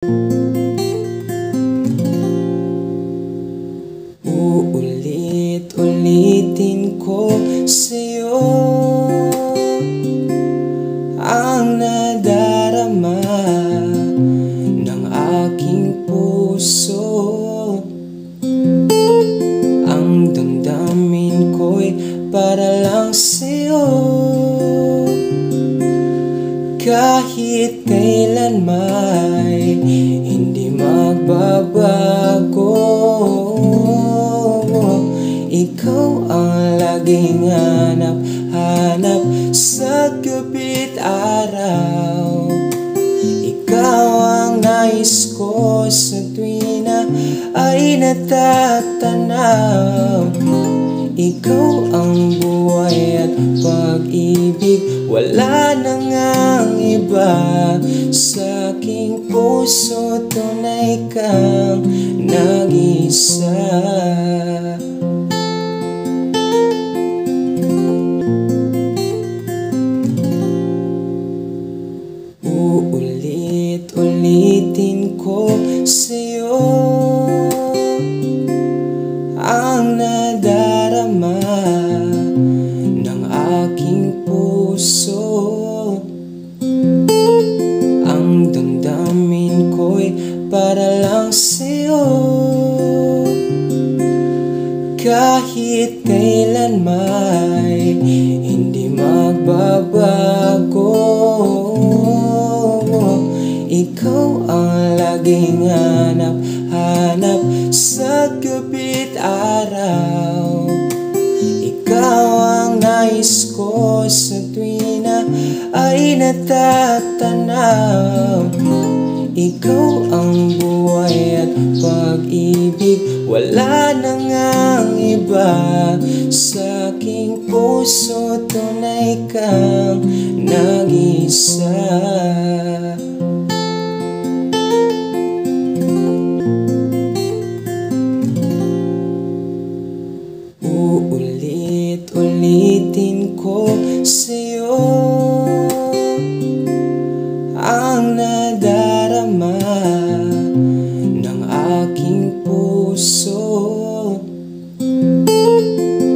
Uulit-ulitin ko sa'yo ang nadarama ng aking puso. Ang damdamin ko'y para lang sa'yo. Kahit kailan may hindi magbabago, ikaw ang laging hanap-hanap sa gabi't araw. Ikaw ang nais ko sa tuwing na ay natatanaw. Ikaw ang buhay at pag-ibig, wala na ngang iba. Sa aking puso tunay kang nag-isa. Uulit-ulitin ko sa'yo ang nadarama ng aking puso. Ang damdamin ko'y para lang sa'yo. Kahit kailan may hindi magbabago, ikaw ang laging hanap-hanap sa gabi't araw. Ikaw ang nais ko sa tuwing na ay natatanaw. Ikaw ang buhay at pag-ibig, wala na ngang iba. Sa aking puso tunay kang nag-isa. Uulit-ulitin ko sa'yo ang nadarama ng aking puso.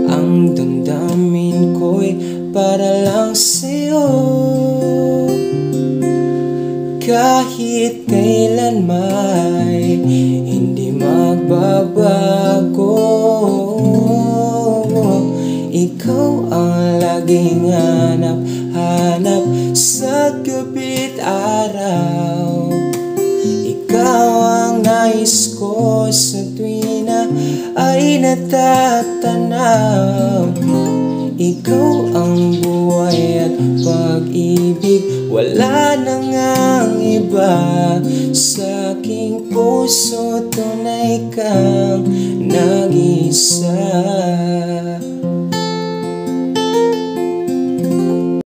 Ang damdamin ko'y para lang sa'yo. Kahit kailan may hindi magbabago, ikaw ang laging hanap-hanap sa gabi't araw. Ikaw ang nais ko sa tuwing na ay natatanaw. Ikaw ang buhay at pag-ibig, wala na ngang iba. Sa aking puso tunay kang nag-isa.